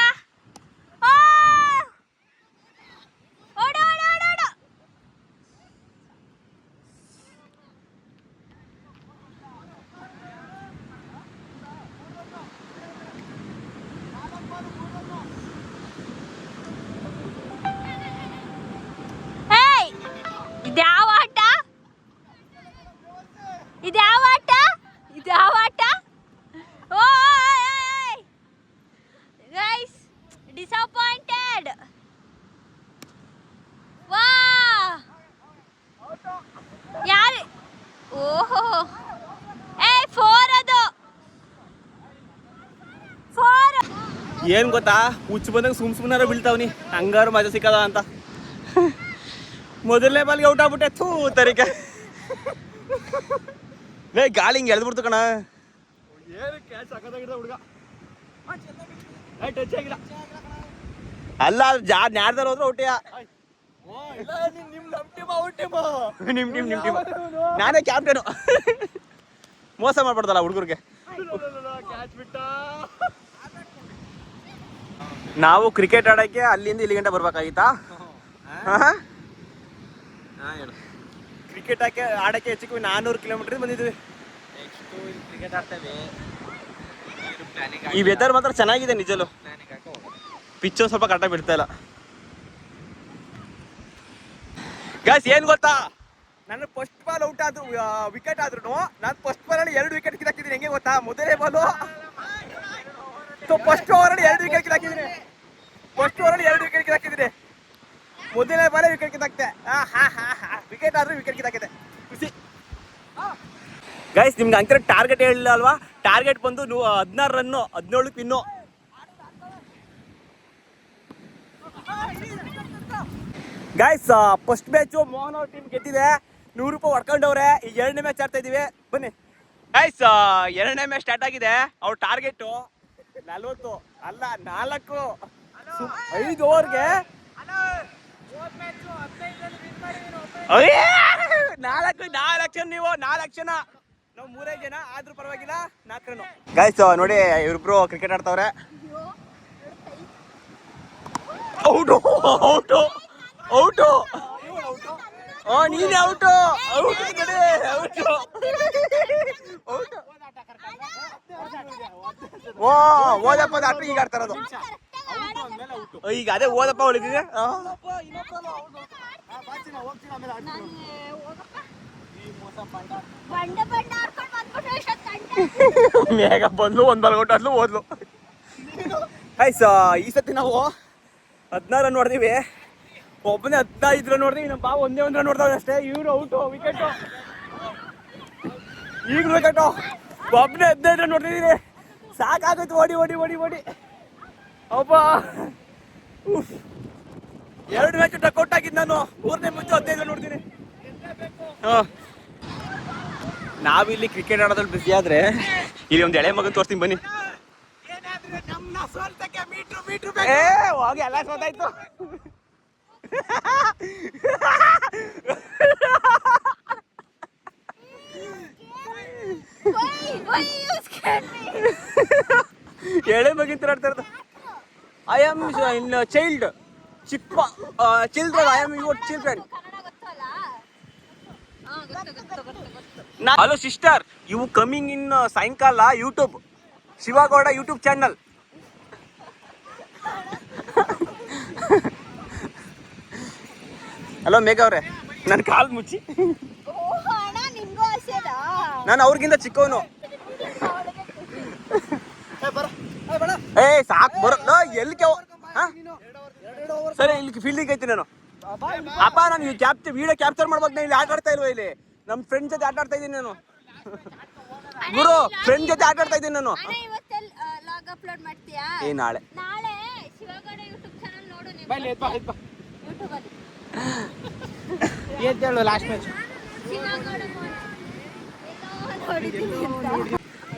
ಇದ್ಯಾವ ಆಟ? ಏನ್ ಗೊತ್ತಾ, ಹುಚ್ಚು ಬಂದಂಗೆ ಸುಮ್ನಾರ ಬೀಳ್ತಾವ್ನಿ, ಹಂಗಾರು ಮಜಾ ಸಿಕ್ಕದ ಅಂತ. ಮೊದಲನೇ ಬಾಲ್ಗೆ ಔಟ್ ಆಗ್ಬಿಟ್ಟೆ. ಥೂ ತರಿಕೆ ಲೇ, ಗಾಳಿ ಹಿಂಗೆ ಎಳ್ದ್ಬಿಡ್ತು ಕಣ. ಅಲ್ಲ ನ್ಯಾರ್ದಾರ ಹೋದ್ರೆ ಔಟಿಯಾ? ನಿಮ್ ಟೀಮ್ ನಾನೇ ಕ್ಯಾಪ್ಟನು. ಮೋಸ ಮಾಡ್ಬಾರ್ದಲ್ಲ ಹುಡುಗರಿಗೆ. ನಾವು ಕ್ರಿಕೆಟ್ ಆಡಕ್ಕೆ ಅಲ್ಲಿಂದ ಇಲ್ಲಿ ಗಂಟೆ ಬರ್ಬೇಕಾಗಿತ್ತಾ? ಕ್ರಿಕೆಟ್ ಆಡಕ್ಕೆ ಹೆಚ್ಚು 400 ಕಿಲೋಮೀಟರ್ ಬಂದಿದ್ವಿ. ಕ್ರಿಕೆಟ್ ಆಡ್ತೇವೆ. ಈ ವೆದರ್ ಮಾತ್ರ ಚೆನ್ನಾಗಿದೆ ನಿಜಲು. ಪಿಚ್ಚು ಸ್ವಲ್ಪ ಕರೆಕ್ಟಾಗಿ ಬಿಡ್ತಾ ಇಲ್ಲ. ಗಾಯ್ಸ್ ಏನ್ ಗೊತ್ತಾ, ನನ್ನ ಫಸ್ಟ್ ಬಾಲ್ ಔಟ್ ಆದ್ರು, ವಿಕೆಟ್ ಆದ್ರೂ ನಾನು ಫಸ್ಟ್ ಬಾಲಲ್ಲಿ 2 ವಿಕೆಟ್ ಕಿತ್ತಾಕಿದ್ದೀನಿ. ಹೆಂಗೆ ಗೊತ್ತಾ, ಮೊದಲನೇ ಬಾಲು ಫಸ್ಟ್ ಓವರಲ್ಲಿ 2 ವಿಕೆಟ್ ಕಿತ್ತಾಕಿದ್ದೀನಿ. ಮೊದಲನೇ ಬಾಲೇ ವಿಕೆಟ್ ಕಿತ್ತಾಕ್ತೆ. ವಿಕೆಟ್ ಆದ್ರೂ ವಿಕೆಟ್ ಕಿತ್ತಾಕಿದೆ, ಖುಷಿ. ಗೈಸ್ ನಿಮ್ಗೆ ಅಂಕರ್ ಟಾರ್ಗೆಟ್ ಹೇಳಿಲ್ಲ ಅಲ್ವಾ? ಟಾರ್ಗೆಟ್ ಬಂದು 16 run, 17 win. Guys first match Mohan ಅವ್ರ ಟೀಮ್ ಗೆದ್ದಿದೆ. 100 ರೂಪಾಯಿ ಹೊಡ್ಕೊಂಡವ್ರೆ. ಈಗ 2ನೇ ಮ್ಯಾಚ್ ಆಡ್ತಾ ಇದೀವಿ, ಬನ್ನಿ. ಗೈಸ್ 2ನೇ ಮ್ಯಾಚ್ ಸ್ಟಾರ್ಟ್ ಆಗಿದೆ. ಅವ್ರ ಟಾರ್ಗೆಟ್ 40 ಅಲ್ಲ 4, 5 ಓವರ್ಗೆ 4 ಜನ. ನೀವು 4 ಜನ, ನಾವು 3 ಜನ ಆದ್ರೂ ಪರವಾಗಿಲ್ಲ. 4 ರನ್ನು. ಗೈಸ್ ನೋಡಿ, ಇವ್ರಿಬ್ರು ಕ್ರಿಕೆಟ್ ಆಡ್ತಾವ್ರೆ. Out out out. ನೀನೇ ಔಟು. ಓದಪ್ಪ ಅಟ್ಟು ಈಗ ಆಡ್ತಾ ಇರೋದು. ಈಗ ಅದೇ ಓದಪ್ಪ ಉಳಿದಿದೆ. ಮೇಘ ಬಂದು 1 ಬಾಲ್ ಔಟ್ ಆದ್ಲು, ಓದ್ಲು. ಗೈಸ್ ಈ ಸತಿ ನಾವು 16 ರನ್ ನೋಡ್ತೀವಿ. ಒಬ್ಬನೇ 15 ರನ್ ನೋಡ್ತೀವಿ. ನಮ್ಮ ಬಾ ಒಂದೇ 1 ರನ್ ನೋಡ್ತಾವೆ ಅಷ್ಟೇ. ಇವ್ರು ಔಟು, ವಿಕೆಟು. ಈಗ ವಿಕೆಟು. ಒಬ್ಬನೇ 15 ರನ್ ನೋಡ್ತಿದ್ದೀನಿ. ಸಾಕಾಗೋಯ್ತು. ಓಡಿ ಓಡಿ ಓಡಿ ಓಡಿ ಅಪ್ಪ. 2 ಮ್ಯಾಚ್ ಟಕ್ಔಟ್ ಆಗಿದ್ದು ನಾನು. 3ನೇ ಮುಂಚೆ 15 ರನ್ ನೋಡ್ತೀನಿ. ನಾವಿಲ್ಲಿ ಕ್ರಿಕೆಟ್ ಆಡೋದ್ರಲ್ಲಿ ಬಿಸಿ ಆದ್ರೆ ಇಲ್ಲಿ ಒಂದು ಎಳೆ ಮಗನ್ ತೋರಿಸ್ತೀನಿ ಬನ್ನಿ. ಹೋಗಿ ಎಲ್ಲ ಸೋತಾಯ್ತು. ಎಳೆ ಮಗಿನ ತರ ಆಡ್ತಾ ಇರೋದು. I am in child, children. I am your children. Hello sister, you coming in ಸಾಯಂಕಾಲ YouTube, Shivagowda YouTube channel. Hello Megha ಅವ್ರೆ, ನನ್ನ ಕಾಲ್ ಮುಚ್ಚಿ. ನಾನು ಅವ್ರಿಗಿಂತ ಚಿಕ್ಕವನು. ಏ ಸಾಕು ಬರೋ ಎಲ್ಲಿಗೆ. ಸರಿ, ಇಲ್ಲಿ ಫೀಲ್ಡಿಂಗ್ ಐತಿ. ನಾನು ಅಪ್ಪ ನಾನು ವಿಡಿಯೋ ಕ್ಯಾಪ್ಚರ್ ಮಾಡ್ಬೇಕು. ನಾನು ಇಲ್ಲಿ ಆಟ ಆಡ್ತಾ ಇಲ್ವಾ? ಇಲ್ಲಿ ನಮ್ಮ ಫ್ರೆಂಡ್ ಜೊತೆ ಆಟ ಆಡ್ತಾ ಇದ್ದೀನಿ ನಾನು. ಗುರು, ಫ್ರೆಂಡ್ ಜೊತೆ ಆಟ ಆಡ್ತಾ ಇದ್ದೀನಿ ನಾನು. ಏ ನಾಳೆ ಲಾಸ್ಟ್ ಮ್ಯಾಚ್.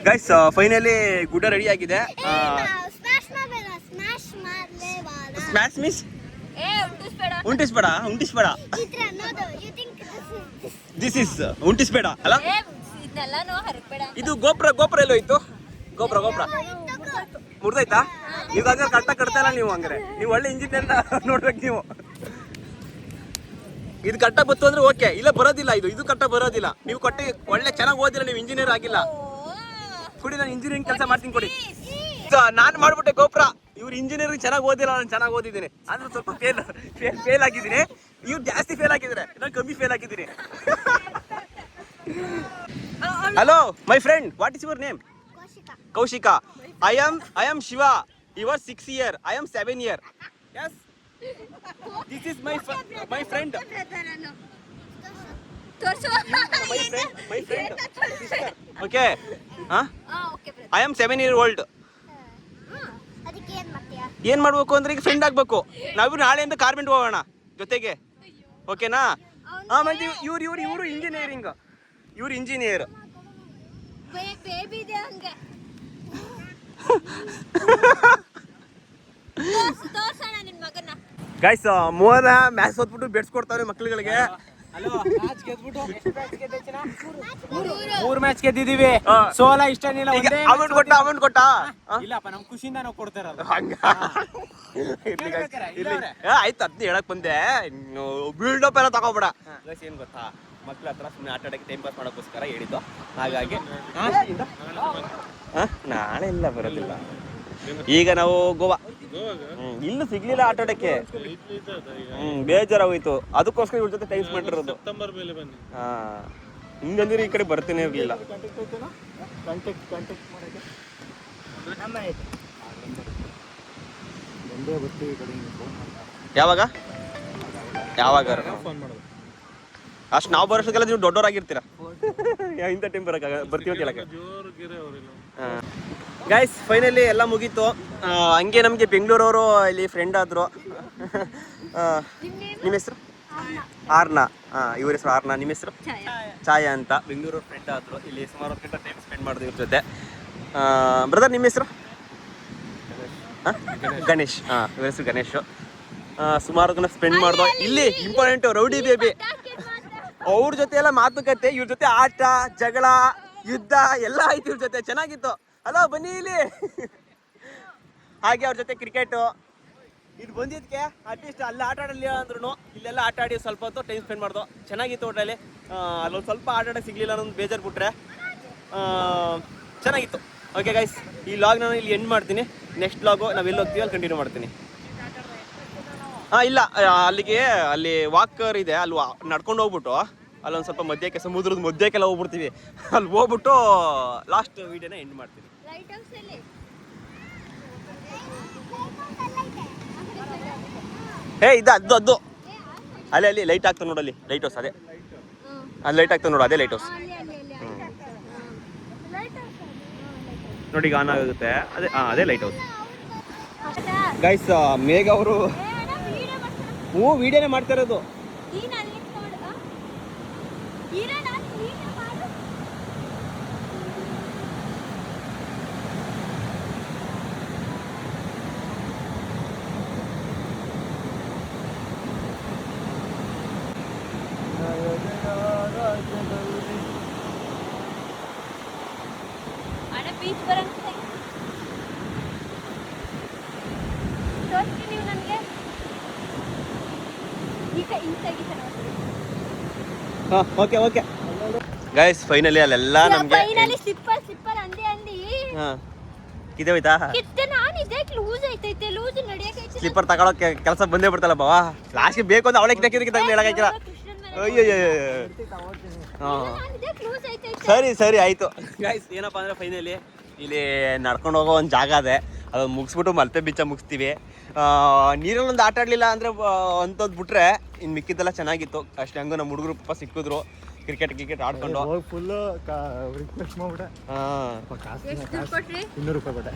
ಗೈಸ್ ಫೈನಲಿ ಗುಡ್ಡ ರೆಡಿ ಆಗಿದೆ. ಸ್ಮ್ಯಾಶ್ ಮಿಸ್ ಉಂಟಿಸ್ಬೇಡ. ದಿಸ್ ಇಸ್ ಉಂಟಿಸ್ಬೇಡ ಅಲ್ಲ. ಇದು ಗೋಪುರ ಎಲ್ಲೋ ಇತ್ತು. ಗೋಪುರ ಮುರಿದೈತಾ? ಈಗ ಕರೆಕ್ಟಾಗಿ ಕಟ್ತಾ ಇಲ್ಲ ನೀವು. ಹಂಗಾರೆ ನೀವು ಒಳ್ಳೆ ಇಂಜಿನಿಯರ್ ನೋಡ್ಬೇಕು ನೀವು. ಇದು ಕಟ್ಟ ಬತ್ತು ಅಂದ್ರೆ ಓಕೆ, ಇಲ್ಲ ಬರೋದಿಲ್ಲ. ಇದು ಕಟ್ಟ ಬರೋದಿಲ್ಲ. ನೀವು ಕೊಟ್ಟು ಒಳ್ಳೆ ಚೆನ್ನಾಗಿ ಓದಿಲ್ಲ, ನೀವು ಇಂಜಿನಿಯರ್ ಆಗಿಲ್ಲ. ಕೊಡಿ, ನಾನು ಇಂಜಿನಿಯರಿಂಗ್ ಕೆಲಸ ಮಾಡ್ತೀನಿ ಕೊಡಿ. ನಾನು ಮಾಡ್ಬಿಟ್ಟೆ ಗೋಪುರ. ಇವ್ರು ಇಂಜಿನಿಯರಿಂಗ್ ಚೆನ್ನಾಗಿ ಓದಿಲ್ಲ, ನಾನು ಚೆನ್ನಾಗಿ ಓದಿದ್ದೀನಿ. ಅಂದ್ರೆ ಸ್ವಲ್ಪ ಫೇಲ್ ಆಗಿದ್ದೀನಿ. ಇವ್ರು ಜಾಸ್ತಿ ಫೇಲ್ ಆಗಿದ್ದಾರೆ, ನಾನು ಕಮ್ಮಿ ಫೇಲ್ ಆಗಿದ್ದೀನಿ. Hello my friend, what is your name? Kaushika. I am Shiva. You are 6 year. I am 7 year. Yes. This is my friend. My friend. Okay. I am 7 year old. ಏನು ಮಾಡಬೇಕು ಅಂದ್ರೆ ಈಗ ಫ್ರೆಂಡ್ ಆಗಬೇಕು. ನಾವು ನಾಳೆಯಿಂದ ಕಾರ್ಮೆಂಟ್ ಹೋಗೋಣ ಜೊತೆಗೆ, ಓಕೆನಾ? ಹಾಂ, ಮತ್ತೆ ಇವರು ಇಂಜಿನಿಯರಿಂಗ್, ಇವ್ರು ಇಂಜಿನಿಯರ್. ಬೇಬಿ ಇದೆ ಹಂಗೆ ತೋರ್ಸೋಣ ನಿನ್ ಮಗನ. ಗೈಸ್, ಮೋದ ಮ್ಯಾಚ್ ಓದ್ಬಿಟ್ಟು ಬೆಡ್ಸ್ಕೊಡ್ತಾವ್ರೆ ಮಕ್ಳುಗಳಿಗೆ. ಮೂರ್ ಮ್ಯಾಚ್ ಗೆದ್ದಿದೀವಿ, ಸೋಲ ಇಷ್ಟನಿಲ್ಲ. ಅಮೌಂಟ್ ಕೊಟ್ಟ ಇಲ್ಲಪ್ಪ, ನಮ್ ಖುಷಿಯಿಂದ ನಾವು ಕೊಡ್ತಾರಲ್ಲ. ಆಯ್ತು, ಅದ್ನ ಹೇಳಕ್ ಬಂದೆ. ಬಿಲ್ಡಪ್ ಎಲ್ಲ ತಗೋಬೇಡ. ಏನ್ ಗೊತ್ತಾ, ಮಕ್ಳ ಹತ್ರ ಸುಮ್ಮನೆ ಆಟ ಆಡಕ್ಕೆ ಟೈಮ್ ಪಾಸ್ ಮಾಡೋಕ್ಕೋಸ್ಕರ ಹೇಳಿದ್ದು. ಹಾಗಾಗಿ ನಾಳೆ ಇಲ್ಲ, ಬರೋದಿಲ್ಲ. ಈಗ ನಾವು ಗೋವಾ, ಇಲ್ಲೂ ಸಿಗ್ಲಿಲ್ಲ ಆಟ ಆಡಕ್ಕೆ. ಬೇಜಾರಾಗೋಯ್ತು. ಅದಕ್ಕೋಸ್ಕರ ಇವ್ರ ಜೊತೆ ಟೈಮ್ ಸ್ಪೆಂಡ್ ಇರೋದು. ಹಾ, ಹಿಂಗಂದ್ರೆ ಈ ಕಡೆ ಬರ್ತಾನೆ ಇರ್ಲಿಲ್ಲ. ಯಾವಾಗ ಅಷ್ಟು ನಾವು ಬರೋಷ್ಟಕ್ಕೆಲ್ಲ ನೀವು ದೊಡ್ಡವರಾಗಿರ್ತೀರ. ಇಂಥ ಟೈಮ್ ಬರ್ತೀವಿ ಅಂತ ಹೇಳಕ್ಕೆ. ಗೈಸ್, ಫೈನಲಿ ಎಲ್ಲ ಮುಗೀತು. ಹಂಗೆ ನಮಗೆ ಬೆಂಗಳೂರವರು ಇಲ್ಲಿ ಫ್ರೆಂಡ್ ಆದರು. ನಿಮ್ಮ ಹೆಸರು? ಆರ್ನಾ. ಇವ್ರ ಹೆಸರು ಆರ್ನಾ. ನಿಮ್ಮ ಹೆಸರು? ಛಾಯಾ ಅಂತ. ಬೆಂಗಳೂರು ಫ್ರೆಂಡ್ ಆದರು. ಇಲ್ಲಿ ಸುಮಾರು ಹೊತ್ತು ಟೈಮ್ ಸ್ಪೆಂಡ್ ಮಾಡಿದ್ವಿ ಇವ್ರ ಜೊತೆ. ಬ್ರದರ್, ನಿಮ್ಮ ಹೆಸರು? ಗಣೇಶ್. ಇವ್ರ ಹೆಸರು ಗಣೇಶ್. ಸುಮಾರು ದಿನ ಸ್ಪೆಂಡ್ ಮಾಡ್ದೋ. ಇಲ್ಲಿ ಇಂಪಾರ್ಟೆಂಟು ರೌಡಿ ಬೇಬಿ. ಅವ್ರ ಜೊತೆ ಎಲ್ಲ ಮಾತುಕತೆ, ಇವ್ರ ಜೊತೆ ಆಟ, ಜಗಳ, ಯುದ್ಧ ಎಲ್ಲ ಆಯ್ತು ಇವ್ರ ಜೊತೆ. ಚೆನ್ನಾಗಿತ್ತು. ಹಲೋ, ಬನ್ನಿ ಇಲ್ಲಿ. ಹಾಗೆ ಅವ್ರ ಜೊತೆ ಕ್ರಿಕೆಟು ಇದು ಬಂದಿದ್ದಕ್ಕೆ ಅಟ್ಲೀಸ್ಟ್ ಅಲ್ಲಿ ಆಟ ಆಡಲಿ ಅಂದ್ರೂ ಇಲ್ಲೆಲ್ಲ ಆಟ ಆಡಿ ಸ್ವಲ್ಪ ಹೊತ್ತು ಟೈಮ್ ಸ್ಪೆಂಡ್ ಮಾಡ್ದು. ಚೆನ್ನಾಗಿತ್ತು ಒಟ್ಟಲ್ಲಿ. ಅಲ್ಲೊಂದು ಸ್ವಲ್ಪ ಆಟ ಆಡೋಕ್ಕೆ ಸಿಗಲಿಲ್ಲ ಅನ್ನೋದು ಬೇಜಾರು ಬಿಟ್ರೆ ಚೆನ್ನಾಗಿತ್ತು. ಓಕೆ ಗೈಸ್, ಈ ಲಾಗ್ ನಾನು ಇಲ್ಲಿ ಎಂಡ್ ಮಾಡ್ತೀನಿ. ನೆಕ್ಸ್ಟ್ ಲಾಗು ನಾವು ಎಲ್ಲಿ ಹೋಗ್ತೀವಿ ಅಲ್ಲಿ ಕಂಟಿನ್ಯೂ ಮಾಡ್ತೀನಿ. ಇಲ್ಲ, ಅಲ್ಲಿ ವಾಕರ್ ಇದೆ, ಅಲ್ಲಿ ನಡ್ಕೊಂಡು ಹೋಗ್ಬಿಟ್ಟು ಅಲ್ಲೊಂದು ಸ್ವಲ್ಪ ಮಧ್ಯಕ್ಕೆ, ಸಮುದ್ರದ ಮಧ್ಯಕ್ಕೆಲ್ಲ ಹೋಗ್ಬಿಡ್ತೀವಿ. ಅಲ್ಲಿ ಹೋಗ್ಬಿಟ್ಟು ಲಾಸ್ಟ್ ವೀಡಿಯೋನ ಎಂಡ್ ಮಾಡ್ತೀನಿ. ಅದು ಅಲ್ಲಿ ಲೈಟ್ ಆಗ್ತದೆ ನೋಡಲ್ಲಿ, ಲೈಟ್ ಹೌಸ್. ಅದೇ ಅಲ್ಲಿ ಲೈಟ್ ಆಗ್ತದೆ ನೋಡು, ಅದೇ ಲೈಟ್ ಹೌಸ್. ನೋಡಿ, ಈಗ ಆನ್ ಆಗುತ್ತೆ. ಅದೇ ಲೈಟ್ ಹೌಸ್. ಗೈಸ್, ಮೇಘ ಅವರು ವಿಡಿಯೋನೇ ಮಾಡ್ತಾ ಇರೋದು. ಬೀಚ್ ಬರಂತೆ ತೋರಿಸ್ತೀನಿ ನೀವು ನನಗೆ. ಓಕೆ ಗೈಸ್, ಫೈನಲಿ ಅಲ್ಲೆಲ್ಲ ನಮಗೆ ಸ್ಲಿಪ್ಪರ್ ಅಂದೆ ಅಂದಿ ಕಿದೋಯ್ತಾ. ನಾನು ಇದಕ್ಕೆ ಲೂಸ್ ಐತೈತೆ, ಲೂಸ್ ನಡೆಯಕ್ಕೆ ಸ್ಲಿಪ್ಪರ್ ತಗೊಳಕ್ಕೆ ಕೆಲಸ ಬಂದೇ ಬಿಡ್ತಲ್ಲ ಬಾವಾ. ಲಾಸ್ಟ್ಗೆ ಬೇಕು ಅಂತ ಅವಳೆ ಕಿದಕ್ಕೆ ಹೇಳಕ್ಕಿಲ್ಲ. ಸರಿ ಆಯ್ತು ಗೈಸ್. ಏನಪ್ಪಾ ಅಂದ್ರೆ ಫೈನಲಿ ಇಲ್ಲಿ ನಡ್ಕೊಂಡು ಹೋಗೋ ಒಂದು ಜಾಗ ಅದೇ, ಅದನ್ನು ಮುಗಿಸ್ಬಿಟ್ಟು ಮಲ್ಪೆ ಬೀಚ ಮುಗಿಸ್ತೀವಿ. ನೀರಲ್ಲೊಂದು ಆಟ ಆಡಲಿಲ್ಲ ಅಂದರೆ ಅಂಥದ್ದು ಬಿಟ್ರೆ ಇನ್ನು ಮಿಕ್ಕಿದ್ದೆಲ್ಲ ಚೆನ್ನಾಗಿತ್ತು. ಅಷ್ಟೇ. ಹಂಗೂ ನಮ್ಮ ಹುಡುಗರು ಪಾಪ ಸಿಕ್ಕಿದ್ರು, ಕ್ರಿಕೆಟ್ ಆಡ್ಕೊಂಡು ಫುಲ್ ರಿಕ್ವೆಸ್ಟ್ ಮಾಡ್ಬಿಟ್ಟೆ. 200 ರೂಪಾಯಿ ಕೊಟ್ಟೆ.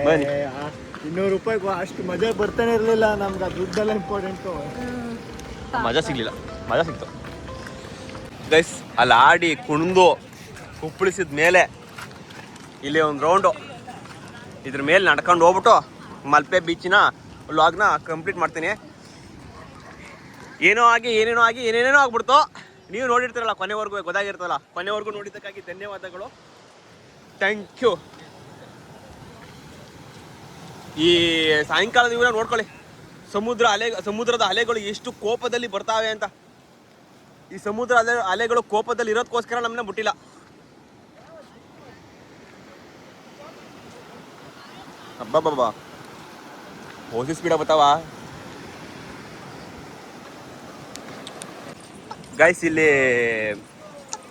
ಬನ್ನಿ, 200 ರೂಪಾಯಿಗೂ ಅಷ್ಟು ಮಜಾ ಬರ್ತಾನೆ ಇರಲಿಲ್ಲ ನಮ್ಗೆ. ದುಡ್ಡೆಲ್ಲ ಇಂಪಾರ್ಟೆಂಟು. ಮಜಾ ಸಿಕ್ತು ಗೈಸ್. ಅಲ್ಲಿ ಆಡಿ ಕುಣಿದು ಕುಪ್ಪಳಿಸಿದ ಮೇಲೆ ಇಲ್ಲಿ ಒಂದು ರೌಂಡು ಇದ್ರ ಮೇಲೆ ನಡ್ಕೊಂಡು ಹೋಗ್ಬಿಟ್ಟು ಮಲ್ಪೆ ಬೀಚಿನ ವ್ಲಾಗ್ನ ಕಂಪ್ಲೀಟ್ ಮಾಡ್ತೀನಿ. ಏನೇನೋ ಆಗ್ಬಿಡ್ತು. ನೀವು ನೋಡಿರ್ತೀರಲ್ಲ, ಕೊನೆವರೆಗೂ ಗೊತ್ತಾಗಿರ್ತಲ್ಲ. ಕೊನೆವರೆಗೂ ನೋಡಿದ್ದಕ್ಕಾಗಿ ಧನ್ಯವಾದಗಳು. Thank you. ಈ ಸಾಯಂಕಾಲದ ಇವ್ರ ನೋಡ್ಕೊಳ್ಳಿ, ಸಮುದ್ರದ ಅಲೆಗಳು ಎಷ್ಟು ಕೋಪದಲ್ಲಿ ಬರ್ತಾವೆ ಅಂತ. ಈ ಸಮುದ್ರ ಅಲೆಗಳು ಕೋಪದಲ್ಲಿ ಇರೋದಕ್ಕೋಸ್ಕರ ನಮ್ಮನ್ನ ಮುಟ್ಟಿಲ್ಲ. ಅಬ್ಬಬ್ಬಾ, ಓಸಿ ಸ್ಪೀಡ ಬರ್ತಾವ ಗೈಸ್.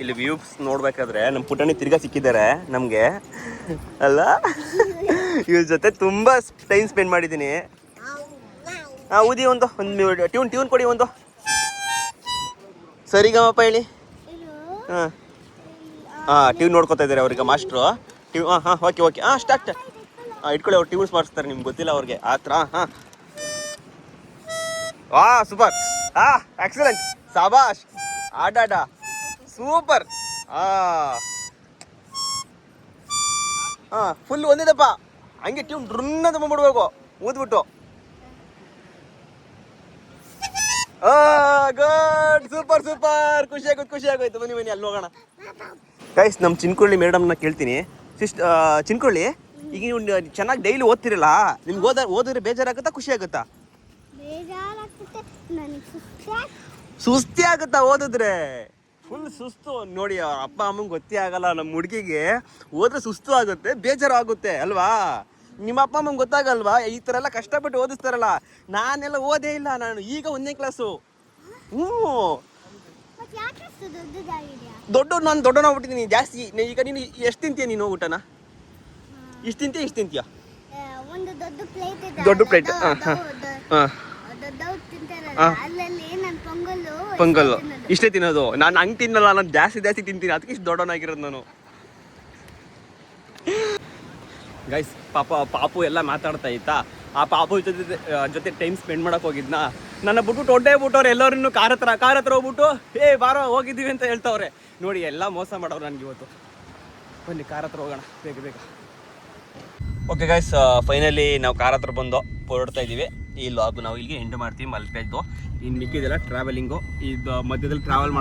ಇಲ್ಲಿ ವ್ಯೂಸ್ ನೋಡ್ಬೇಕಾದ್ರೆ ನಮ್ಮ ಪುಟಾಣಿ ತಿರ್ಗಾ ಸಿಕ್ಕಿದ್ದಾರೆ ನಮಗೆ ಅಲ್ಲ. ಇವ್ರ ಜೊತೆ ತುಂಬ ಟೈಮ್ ಸ್ಪೆಂಡ್ ಮಾಡಿದ್ದೀನಿ. ಊದಿ ಒಂದು ಟ್ಯೂನ್ ಕೊಡಿ ಒಂದು. ಸರಿಗಮಪ್ಪ ಹೇಳಿ. ಟ್ಯೂನ್ ನೋಡ್ಕೊತಾ ಇದ್ದಾರೆ ಅವ್ರಿಗೆ ಮಾಸ್ಟ್ರು. Okay start. ಇಟ್ಕೊಳ್ಳಿ, ಅವ್ರು ಟ್ಯೂನ್ಸ್ ಮಾಡಿಸ್ತಾರೆ, ನಿಮ್ಗೆ ಗೊತ್ತಿಲ್ಲ ಅವ್ರಿಗೆ ಆ ಥರ. ಹಾಂ ವಾ ಸೂಪರ್, ಎಕ್ಸಲೆಂಟ್, ಸಾಬಾಷ್, ಆಡಾಡ ಸೂಪರ್. ಫುಲ್ ಒಂದಿದಪ್ಪ, ಹಂಗೆ ಟ್ಯೂನ್ ಡ್ರನ್ ಅಂತ ಮಾಡ್ಬಿಡ್ಬೇಕು, ಊದ್ಬಿಟ್ಟು. ಗುಡ್, ಸೂಪರ್ ಸೂಪರ್, ಖುಷಿ ಆಗೋಯ್ತು. ಬನ್ನಿ ಅಲ್ಲಿ ಹೋಗೋಣ ಗೈಸ್. ನಮ್ಮ ಚಿನ್ಕೊಳ್ಳಿ ಮೇಡಮ್ನ ಕೇಳ್ತೀನಿ. ಚಿನ್ಕೊಳ್ಳಿ, ಈಗ ನೀವು ಚೆನ್ನಾಗಿ ಡೈಲಿ ಓದ್ತಿರಲ್ಲ, ನಿಮ್ಗೆ ಓದಿದ್ರೆ ಬೇಜಾರಾಗುತ್ತಾ ಖುಷಿ ಆಗುತ್ತಾ? ಸುಸ್ತಿ ಆಗುತ್ತಾ ಓದಿದ್ರೆ? ಫುಲ್ ಸುಸ್ತು ನೋಡಿ. ಅವ್ರ ಅಪ್ಪ ಅಮ್ಮಂಗೆ ಗೊತ್ತೇ ಆಗಲ್ಲ, ನಮ್ಮ ಹುಡುಗಿಗೆ ಓದ್ರೆ ಸುಸ್ತು ಆಗುತ್ತೆ, ಬೇಜಾರು ಆಗುತ್ತೆ ಅಲ್ವಾ? ನಿಮ್ಮ ಅಪ್ಪ ಅಮ್ಮಂಗೆ ಗೊತ್ತಾಗಲ್ವಾ ಈ ಥರ ಎಲ್ಲ ಕಷ್ಟಪಟ್ಟು ಓದಿಸ್ತಾರಲ್ಲ? ನಾನೆಲ್ಲ ಓದೇ ಇಲ್ಲ, ನಾನು ಈಗ 1ನೇ ಕ್ಲಾಸು. ನಾನು ದೊಡ್ಡನಾಗ್ಬಿಟ್ಟಿದ್ದೀನಿ ಜಾಸ್ತಿ. ಈಗ ನೀನು ಎಷ್ಟು ತಿಂತೀಯ ನೀನು ಊಟನ? ಇಷ್ಟು ತಿಂತೀಯ? ದೊಡ್ಡ ಪ್ಲೇಟ್. ಪೊಂಗಲ್ಲು ಇಷ್ಟೇ ತಿನ್ನೋದು? ನಾನು ಹಂಗೆ ತಿನ್ನಲ್ಲ, ನಾನು ಜಾಸ್ತಿ ತಿಂತೀನಿ, ಅದಕ್ಕೆ ಇಷ್ಟು ದೊಡ್ಡವನಾಗಿರೋದು ನಾನು. ಗೈಸ್, ಪಾಪು ಎಲ್ಲ ಮಾತಾಡ್ತಾ ಇತ್ತಾ, ಆ ಪಾಪು ಜೊತೆ ಟೈಮ್ ಸ್ಪೆಂಡ್ ಮಾಡಕ್ಕೆ ಹೋಗಿದ್ನಾ, ನನ್ನ ಬಿಟ್ಬಿಟ್ಟು ಬಿಟ್ಟವ್ರೆ ಎಲ್ಲರೂ. ಕಾರ್ ಹತ್ರ ಹೋಗ್ಬಿಟ್ಟು ಬಾರೋ ಹೋಗಿದ್ದೀವಿ ಅಂತ ಹೇಳ್ತವ್ರೆ ನೋಡಿ. ಎಲ್ಲ ಮೋಸ ಮಾಡೋರು ನನಗೆ ಇವತ್ತು. ಬನ್ನಿ ಕಾರ್ ಹತ್ರ ಹೋಗೋಣ ಬೇಗ. ಓಕೆ ಗೈಸ್, ಫೈನಲಿ ನಾವು ಕಾರ್ ಹತ್ರ ಬಂದು ಹೊರಡ್ತಾ ಇದ್ದೀವಿ. ಈ ಲಾಗ್ ನಾವು ಇಲ್ಲಿಗೆ ಎಂಡ್ ಮಾಡ್ತೀವಿ. ಮಲ್ಪೆದ್ದು ಇನ್ನು ಮಿಕ್ಕಿದೆಲ್ಲ ಟ್ರಾವೆಲಿಂಗು. ಇದು ಮಧ್ಯದಲ್ಲಿ ಟ್ರಾವೆಲ್